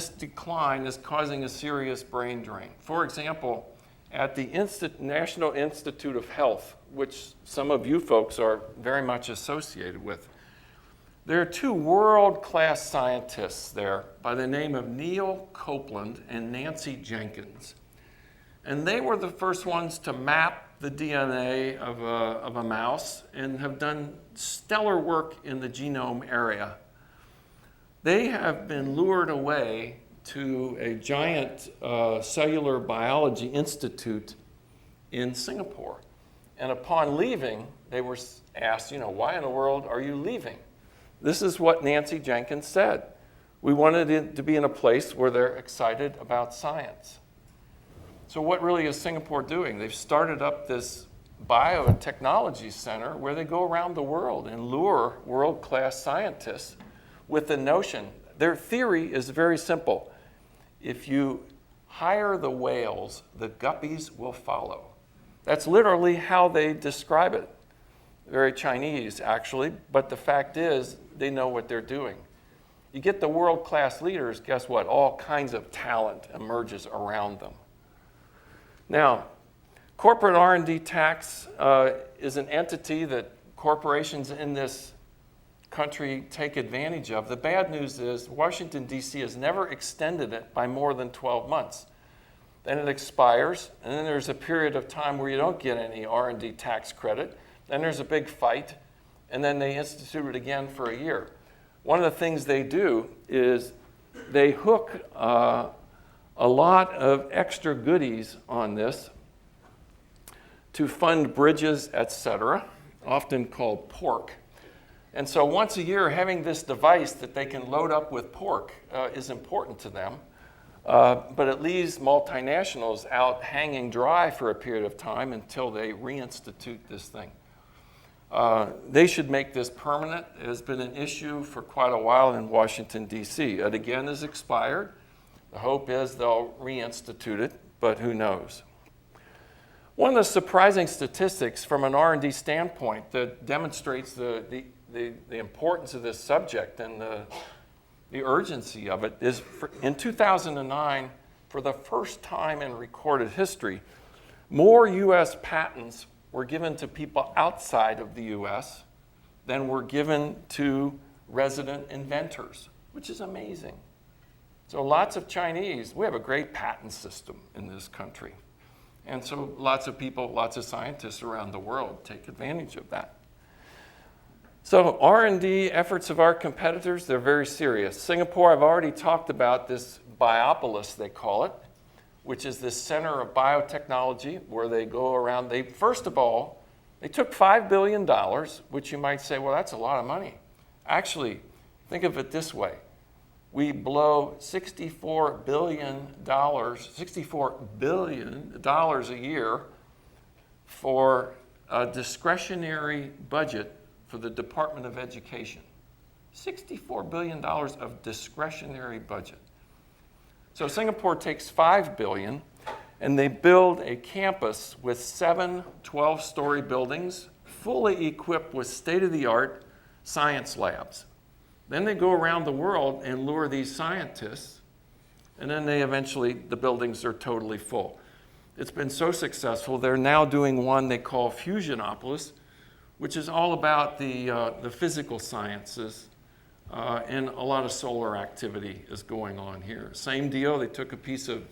decline is causing a serious brain drain. For example, at the National Institute of Health, which some of you folks are very much associated with. There are two world-class scientists there by the name of Neil Copeland and Nancy Jenkins. And they were the first ones to map the DNA of a mouse and have done stellar work in the genome area. They have been lured away to a giant cellular biology institute in Singapore. And upon leaving, they were asked, why in the world are you leaving? This is what Nancy Jenkins said. We wanted it to be in a place where they're excited about science. So what really is Singapore doing? They've started up this biotechnology center where they go around the world and lure world-class scientists with the notion. Their theory is very simple. If you hire the whales, the guppies will follow. That's literally how they describe it. Very Chinese, actually, but the fact is they know what they're doing. You get the world-class leaders, guess what? All kinds of talent emerges around them. Now, corporate R&D tax is an entity that corporations in this country take advantage of. The bad news is Washington, D.C. has never extended it by more than 12 months. Then it expires, and then there's a period of time where you don't get any R&D tax credit. Then there's a big fight, and then they institute it again for a year. One of the things they do is they hook a lot of extra goodies on this to fund bridges, etc., often called pork. And so once a year, having this device that they can load up with pork is important to them. But it leaves multinationals out hanging dry for a period of time until they reinstitute this thing. They should make this permanent. It has been an issue for quite a while in Washington, D.C. It again is expired. The hope is they'll reinstitute it, but who knows? One of the surprising statistics from an R&D standpoint that demonstrates the importance of this subject and the urgency of it is in 2009, for the first time in recorded history, more U.S. patents were given to people outside of the U.S. than were given to resident inventors, which is amazing. So lots of Chinese, we have a great patent system in this country. And so lots of people, lots of scientists around the world take advantage of that. So R&D efforts of our competitors, they're very serious. Singapore, I've already talked about this Biopolis, they call it, which is this center of biotechnology where they go around. First of all, they took $5 billion, which you might say, well, that's a lot of money. Actually, think of it this way. We blow $64 billion a year for a discretionary budget for the Department of Education. $64 billion of discretionary budget. So Singapore takes $5 billion and they build a campus with 7 12-story buildings, fully equipped with state-of-the-art science labs. Then they go around the world and lure these scientists, and then the buildings are totally full. It's been so successful, they're now doing one they call Fusionopolis, which is all about the physical sciences, and a lot of solar activity is going on here. Same deal, they took a piece of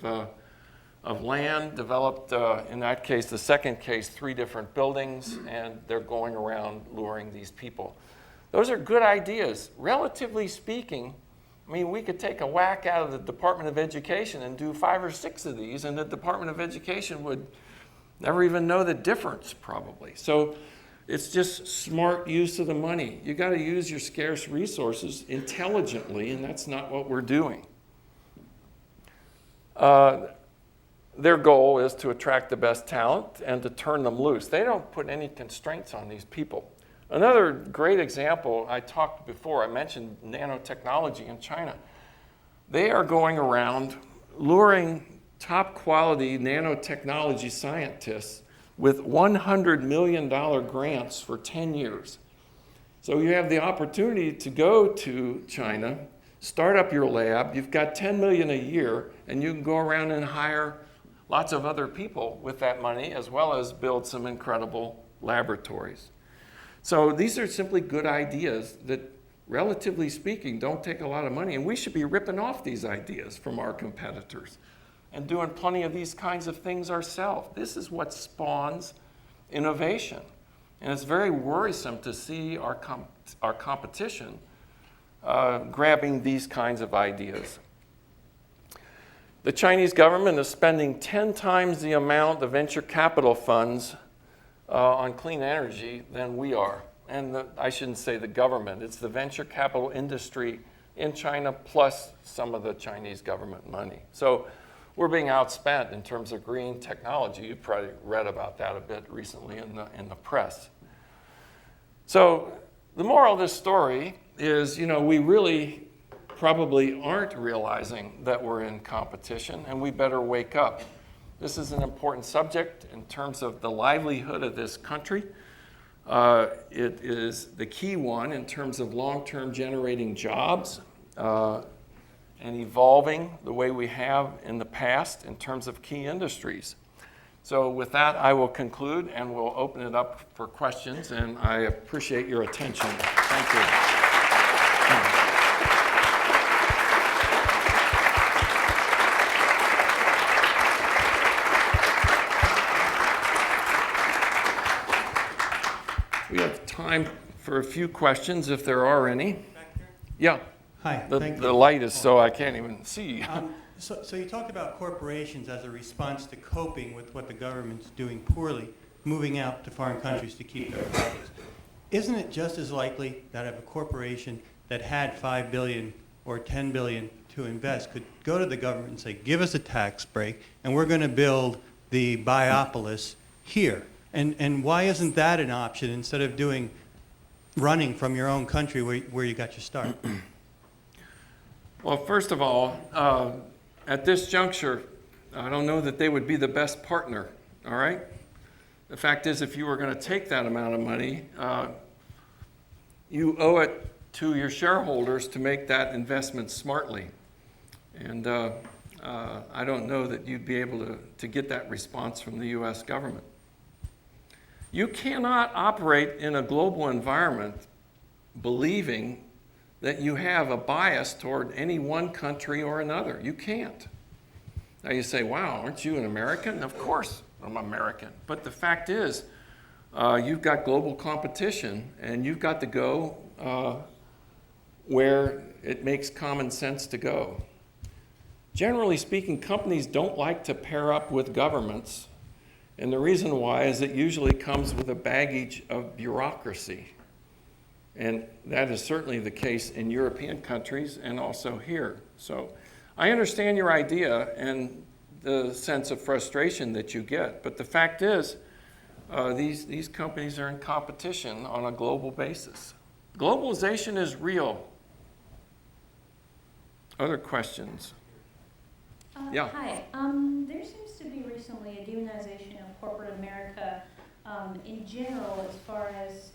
land, developed, in that case, the second case, 3 different buildings, and they're going around luring these people. Those are good ideas. Relatively speaking, I mean, we could take a whack out of the Department of Education and do 5 or 6 of these, and the Department of Education would never even know the difference, probably. So it's just smart use of the money. You got to use your scarce resources intelligently, and that's not what we're doing. Their goal is to attract the best talent and to turn them loose. They don't put any constraints on these people. Another great example, I talked before, I mentioned nanotechnology in China. They are going around luring top quality nanotechnology scientists with $100 million grants for 10 years. So you have the opportunity to go to China, start up your lab, you've got $10 million a year, and you can go around and hire lots of other people with that money, as well as build some incredible laboratories. So these are simply good ideas that, relatively speaking, don't take a lot of money, and we should be ripping off these ideas from our competitors and doing plenty of these kinds of things ourselves. This is what spawns innovation. And it's very worrisome to see our competition grabbing these kinds of ideas. The Chinese government is spending 10 times the amount of venture capital funds on clean energy than we are. And I shouldn't say the government, it's the venture capital industry in China plus some of the Chinese government money. So we're being outspent in terms of green technology. You've probably read about that a bit recently in the press. So the moral of this story is, we really probably aren't realizing that we're in competition, and we better wake up. This is an important subject in terms of the livelihood of this country. It is the key one in terms of long-term generating jobs and evolving the way we have in the past in terms of key industries. So with that, I will conclude and we'll open it up for questions, and I appreciate your attention. Thank you. We have time for a few questions if there are any. Yeah. Hi. The light is so I can't even see. So you talked about corporations as a response to coping with what the government's doing poorly, moving out to foreign countries to keep their profits. Isn't it just as likely that if a corporation that had $5 billion or $10 billion to invest could go to the government and say, give us a tax break, and we're going to build the Biopolis here? And why isn't that an option instead of running from your own country where you got your start? Well, first of all, at this juncture, I don't know that they would be the best partner, all right? The fact is, if you were going to take that amount of money, you owe it to your shareholders to make that investment smartly. And I don't know that you'd be able to get that response from the U.S. government. You cannot operate in a global environment believing that you have a bias toward any one country or another. You can't. Now you say, wow, aren't you an American? Of course I'm American. But the fact is, you've got global competition, and you've got to go where it makes common sense to go. Generally speaking, companies don't like to pair up with governments, and the reason why is it usually comes with a baggage of bureaucracy. And that is certainly the case in European countries and also here. So I understand your idea and the sense of frustration that you get, but the fact is these companies are in competition on a global basis. Globalization is real. Other questions? Yeah. Hi. There seems to be recently a demonization of corporate America in general as far as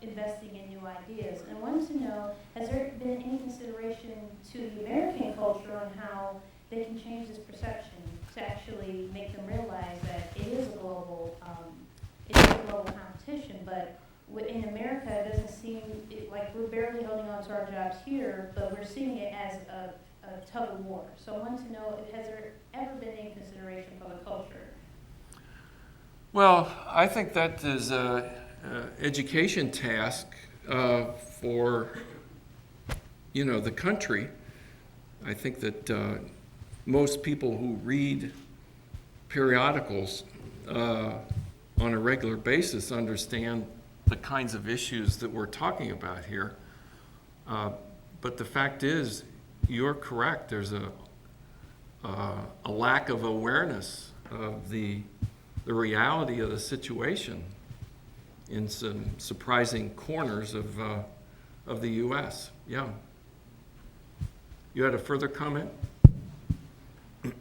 investing in new ideas. And I wanted to know, has there been any consideration to the American culture on how they can change this perception to actually make them realize that it is a global competition, but in America it doesn't seem like we're barely holding on to our jobs here, but we're seeing it as a tug of war. So I wanted to know, has there ever been any consideration for the culture? Well, I think that is an education task for, the country. I think that most people who read periodicals on a regular basis understand the kinds of issues that we're talking about here. But the fact is, you're correct. There's a lack of awareness of the reality of the situation in some surprising corners of the U.S. Yeah. You had a further comment? Do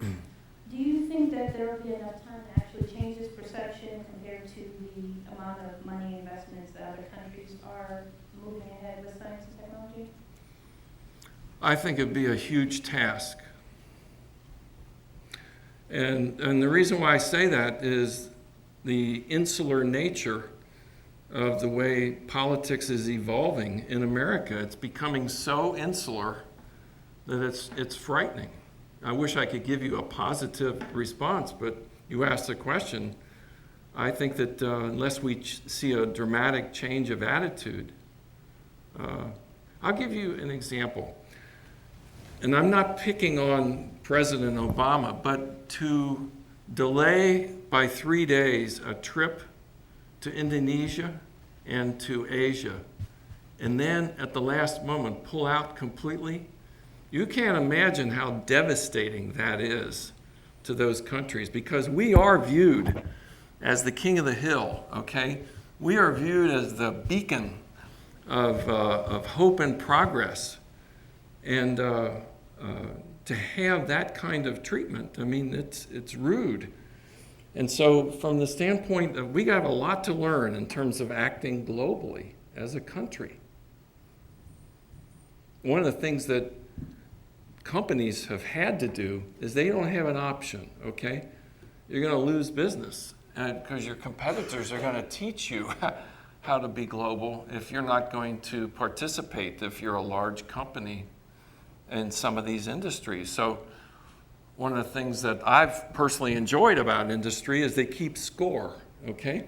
you think that there will be enough time to actually change this perception compared to the amount of money investments that other countries are moving ahead with science and technology? I think it'd be a huge task. And the reason why I say that is the insular nature of the way politics is evolving in America. It's becoming so insular that it's frightening. I wish I could give you a positive response, but you asked the question. I think that unless we see a dramatic change of attitude, I'll give you an example. And I'm not picking on President Obama, but to delay by 3 days a trip to Indonesia and to Asia, and then at the last moment pull out completely, you can't imagine how devastating that is to those countries, because we are viewed as the king of the hill, okay? We are viewed as the beacon of hope and progress. And to have that kind of treatment, I mean, it's rude. And so from the standpoint of, we have a lot to learn in terms of acting globally as a country. One of the things that companies have had to do is they don't have an option, okay? You're going to lose business because your competitors are going to teach you how to be global if you're not going to participate, if you're a large company in some of these industries. So one of the things that I've personally enjoyed about industry is they keep score, okay?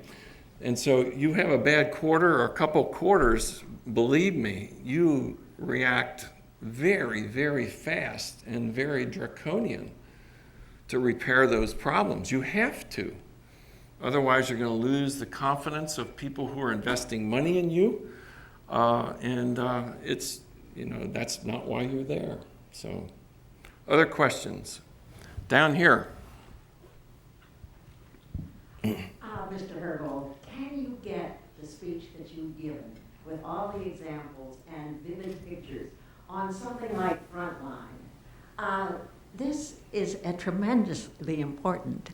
And so you have a bad quarter or a couple quarters, believe me, you react very, very fast and very draconian to repair those problems. You have to. Otherwise, you're going to lose the confidence of people who are investing money in you. It's, that's not why you're there. So, other questions? Down here. Mr. Herbold, can you get the speech that you've given with all the examples and vivid pictures on something like Frontline? This is a tremendously important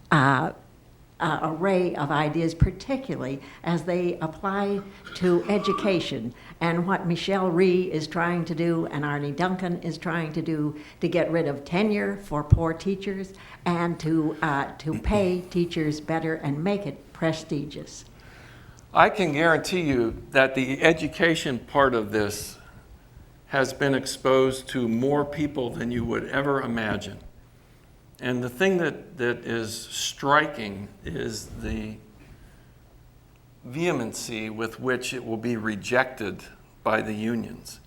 array of ideas, particularly as they apply to education and what Michelle Rhee is trying to do and Arnie Duncan is trying to do to get rid of tenure for poor teachers and to pay teachers better and make it prestigious. I can guarantee you that the education part of this has been exposed to more people than you would ever imagine. And the thing that is striking is the vehemency with which it will be rejected by the unions.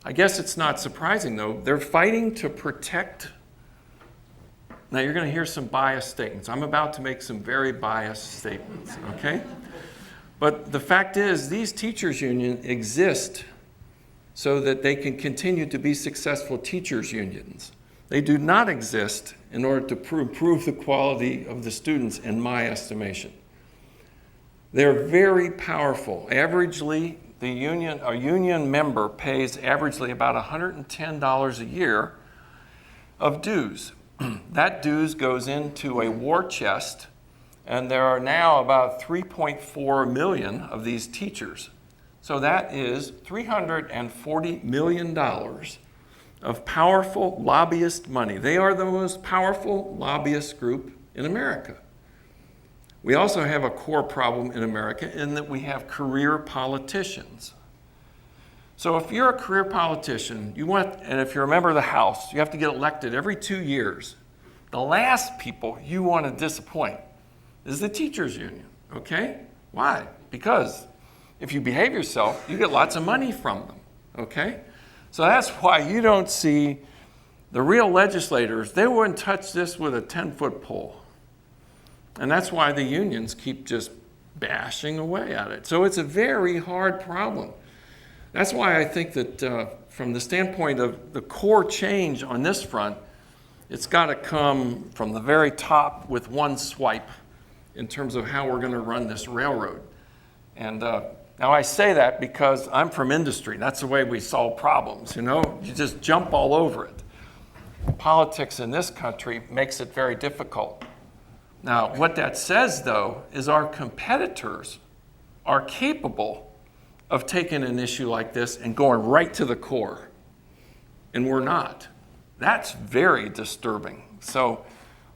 I guess it's not surprising, though. They're fighting to protect. Now, you're going to hear some biased statements. I'm about to make some very biased statements, okay? But the fact is, these teachers' unions exist so that they can continue to be successful teachers' unions. They do not exist in order to improve the quality of the students, in my estimation. They're very powerful. Averagely, a union member pays averagely about $110 a year of dues. That dues goes into a war chest, and there are now about 3.4 million of these teachers. So that is $340 million of powerful lobbyist money. They are the most powerful lobbyist group in America. We also have a core problem in America in that we have career politicians. So if you're a career politician, and if you're a member of the House, you have to get elected every 2 years. The last people you want to disappoint is the teachers union, okay? Why? Because if you behave yourself, you get lots of money from them, okay? So that's why you don't see the real legislators, they wouldn't touch this with a 10-foot pole. And that's why the unions keep just bashing away at it. So it's a very hard problem. That's why I think that from the standpoint of the core change on this front, it's got to come from the very top with one swipe in terms of how we're going to run this railroad. And now I say that because I'm from industry. That's the way we solve problems, You just jump all over it. Politics in this country makes it very difficult. Now, what that says, though, is our competitors are capable of taking an issue like this and going right to the core. And we're not. That's very disturbing. So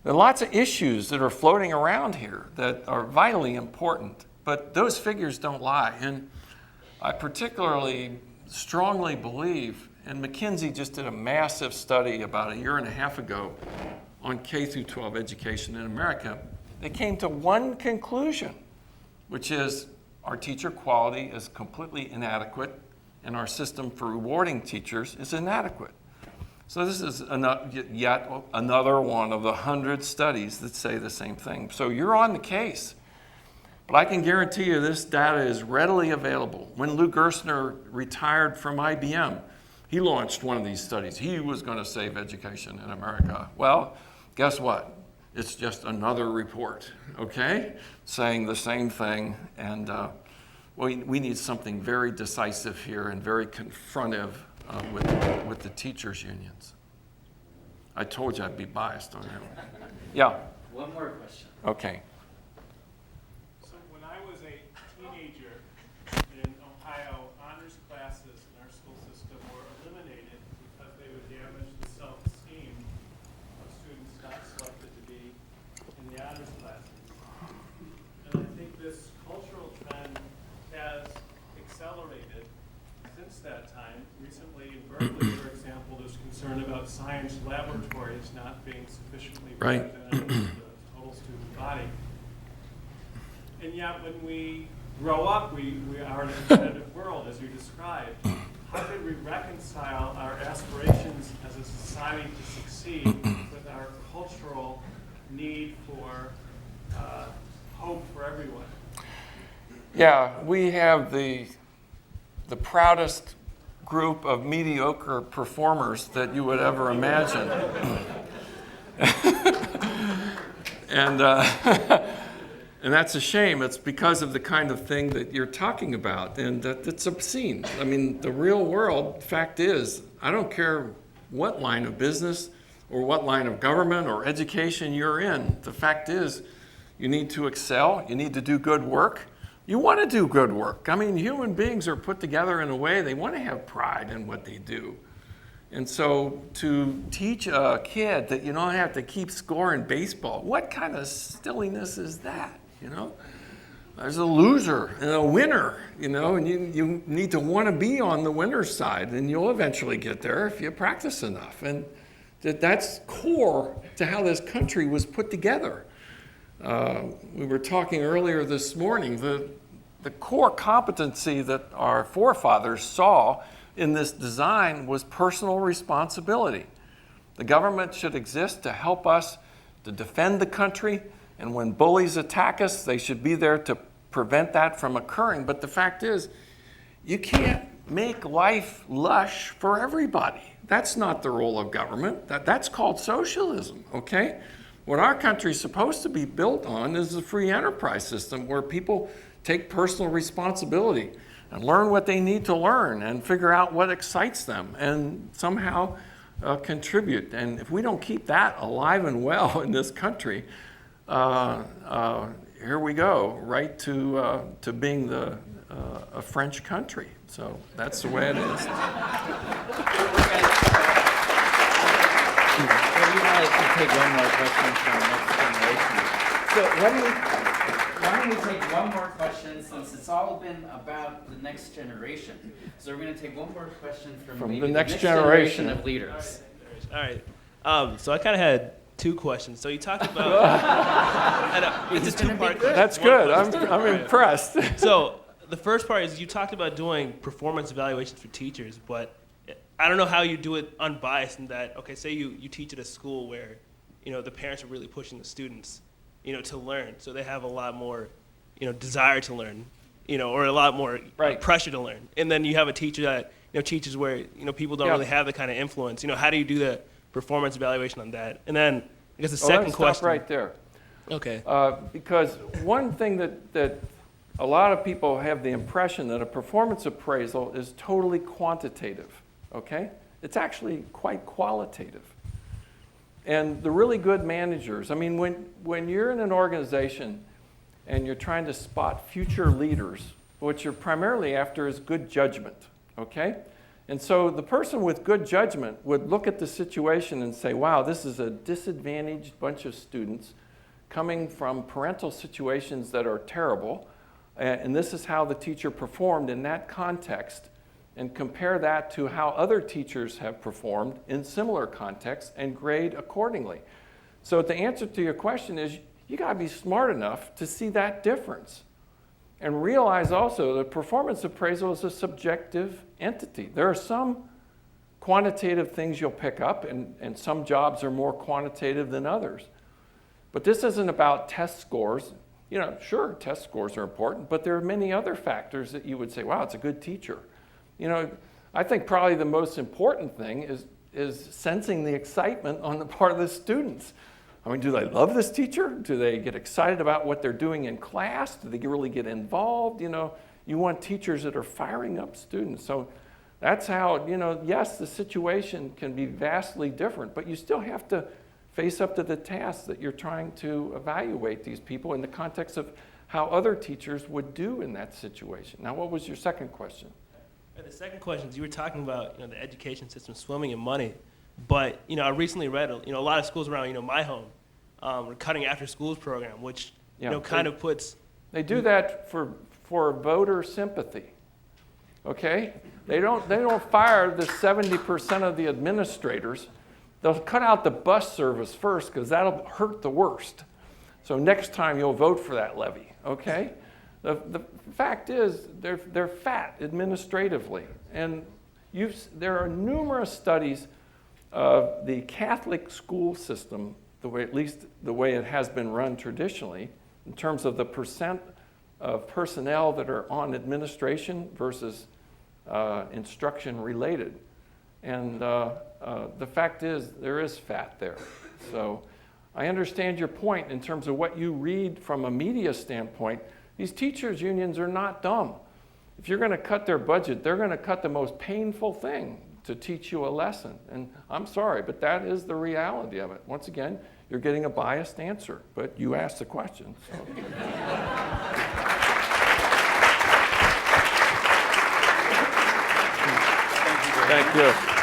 There are lots of issues that are floating around here that are vitally important, but those figures don't lie. And I particularly strongly believe, and McKinsey just did a massive study about a year and a half ago on K-12 education in America. They came to one conclusion, which is our teacher quality is completely inadequate and our system for rewarding teachers is inadequate. So this is yet another one of the 100 studies that say the same thing. So you're on the case. But I can guarantee you this data is readily available. When Lou Gerstner retired from IBM, he launched one of these studies. He was going to save education in America. Well, guess what? It's just another report, okay, saying the same thing. And we need something very decisive here and very confrontive with the teachers' unions. I told you I'd be biased on that one. Yeah? One more question. Okay. So when I was a teenager in Ohio, honors classes in our school system were eliminated because they would damage the self-esteem of students not selected to be in the honors classes. And I think this cultural trend has accelerated since that time. Recently in Berkeley, for example, there's concern about science laboratories not being sufficiently representative of the total student body. And yet when we grow up, we are in a competitive world, as you described. How can we reconcile our aspirations as a society to succeed with our cultural need for hope for everyone? Yeah, we have the proudest group of mediocre performers that you would ever imagine. And that's a shame. It's because of the kind of thing that you're talking about, and that's obscene. I mean, the real world fact is, I don't care what line of business or what line of government or education you're in. The fact is, you need to excel. You need to do good work. You want to do good work. I mean, human beings are put together in a way they want to have pride in what they do. And so to teach a kid that you don't have to keep score in baseball, what kind of silliness is that, you know? There's a loser and a winner, you know, and you need to want to be on the winner's side, and you'll eventually get there if you practice enough. And that's core to how this country was put together. We were talking earlier this morning, the core competency that our forefathers saw in this design was personal responsibility. The government should exist to help us to defend the country, and when bullies attack us, they should be there to prevent that from occurring. But the fact is, you can't make life lush for everybody. That's not the role of government. That's called socialism, okay? What our country's supposed to be built on is a free enterprise system where people take personal responsibility and learn what they need to learn and figure out what excites them and somehow contribute. And if we don't keep that alive and well in this country, here we go, right to being a French country. So that's the way it is. We'd like to take one more question from the next generation. So why don't we take one more question, since it's all been about the next generation. So we're going to take one more question from maybe the next generation of leaders. All right. So I kind of had two questions. So you talked about it's a two-part question. That's good. I'm impressed. So the first part is you talked about doing performance evaluations for teachers, but I don't know how you do it unbiased in that, okay, say you teach at a school where, you know, the parents are really pushing the students, you know, to learn. So they have a lot more, you know, desire to learn, you know, or a lot more pressure to learn. And then you have a teacher that, you know, teaches where, you know, people don't really have the kind of influence. You know, how do you do the performance evaluation on that? And then I guess the second question. Stop right there. Okay. Because one thing that a lot of people have the impression that a performance appraisal is totally quantitative. Okay? It's actually quite qualitative. And the really good managers, I mean, when you're in an organization and you're trying to spot future leaders, what you're primarily after is good judgment, okay? And so the person with good judgment would look at the situation and say, wow, this is a disadvantaged bunch of students coming from parental situations that are terrible, and this is how the teacher performed in that context, and compare that to how other teachers have performed in similar contexts and grade accordingly. So the answer to your question is you got to be smart enough to see that difference and realize also that performance appraisal is a subjective entity. There are some quantitative things you'll pick up, and some jobs are more quantitative than others. But this isn't about test scores. You know, sure, test scores are important, but there are many other factors that you would say, wow, it's a good teacher. You know, I think probably the most important thing is sensing the excitement on the part of the students. I mean, do they love this teacher? Do they get excited about what they're doing in class? Do they really get involved? You know, you want teachers that are firing up students. So that's how, you know, yes, the situation can be vastly different, but you still have to face up to the task that you're trying to evaluate these people in the context of how other teachers would do in that situation. Now, what was your second question? The second question is, you were talking about, you know, the education system swimming in money, but, you know, I recently read, you know, a lot of schools around, you know, my home, are cutting after schools program, which, you know, kind of puts. They do that for voter sympathy. Okay? They don't fire the 70% of the administrators. They'll cut out the bus service first because that'll hurt the worst. So next time you'll vote for that levy. Okay? The fact is they're fat administratively, and there are numerous studies of the Catholic school system, at least the way it has been run traditionally, in terms of the percent of personnel that are on administration versus instruction related. And the fact is there is fat there. So I understand your point in terms of what you read from a media standpoint. These teachers' unions are not dumb. If you're going to cut their budget, they're going to cut the most painful thing to teach you a lesson. And I'm sorry, but that is the reality of it. Once again, you're getting a biased answer, but you asked the question. So. Thank you.